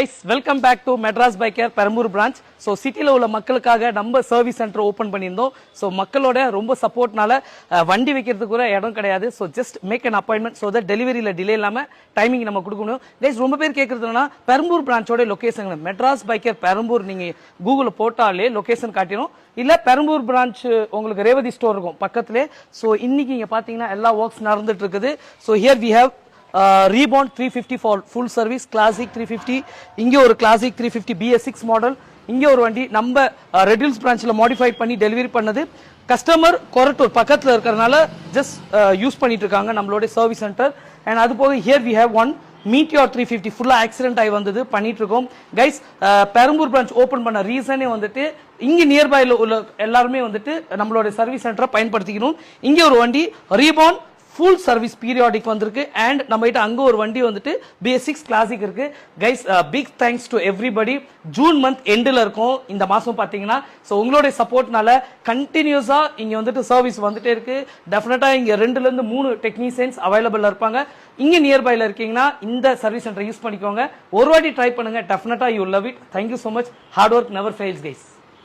guys, welcome back to Madras Bike Care Perambur branch. So city la ulla மக்களுக்காக நம்ம service centre open பண்ணியிருந்தோம். So மக்களோட ரொம்ப சப்போர்ட்னால வண்டி வைக்கிறதுக்கு கூட இடம் கிடையாது. So just make an appointment so that delivery ல டிலே இல்லாம டைமிங் நம்ம கொடுக்கணும். guys ரொம்ப பேர் கேக்குறதுனா பெரம்பூர் பிரான்ச்சோட location Madras bike care Perambur நீங்க கூகுள்ல போட்டாலே லொகேஷன் காட்டிடும். இல்ல பெரம்பூர் பிரான்ச் உங்களுக்கு ரேவதி ஸ்டோர் இருக்கும் பக்கத்துலயே. So இன்னைக்கு இங்க பாத்தீங்கன்னா எல்லா வர்க்ஸ் நடந்துட்டு இருக்குது. So here we have Reborn 350 for full service, Classic 350, இங்க ஒரு Classic 350 BS6 மாடல், இங்க ஒரு வண்டி நம்ம ரெட் ஹில்ஸ் பிரான்ச்ல மாடிஃபைட் பண்ணி டெலிவரி பண்ணது. கஸ்டமர் கொரட்டூர் பக்கத்துல இருக்கறனால ஜஸ்ட் யூஸ் பண்ணிட்டு இருக்காங்க நம்மளோட சர்வீஸ் சென்டர். and அது போக here we have one Meteor 350 ஃபுல்லா ஆக்சிடென்ட் ஆகி வந்தது பண்ணிட்டு இருக்கோம். கைஸ் பெரம்பூர் பிரான்ச் ஓபன் பண்ண ரீசனே வந்துட்டு இங்க நியர்பைல உள்ள எல்லாரும் வந்துட்டு நம்மளோட சர்வீஸ் சென்டரை பயன்படுத்திக்கணும். இங்க ஒரு வண்டி Reborn full service periodic வந்திருக்கு. and நம்ம கிட்ட அங்க ஒரு வண்டி வந்துட்டு BS6 Classic இருக்கு. guys big thanks to everybody. June month எண்ட்ல இருக்கும் இந்த மாசம் பாத்தீங்கன்னா. சோ உங்களோட சப்போர்ட்னால கண்டினியூஸா இங்க வந்துட்டு சர்வீஸ் வந்துட்டே இருக்கு. டெஃபினட்டா இங்க 2 ல இருந்து 3 டெக்னீஷியன்ஸ் அவைலபிளா இருப்பாங்க. இங்க நியர்பைல இருக்கீங்கன்னா இந்த சர்வீஸ் சென்டர் யூஸ் பண்ணிக்கோங்க. ஒரு வாட்டி ட்ரை பண்ணுங்க. டெஃபினட்டா you love it. thank you so much. hard work never fails guys.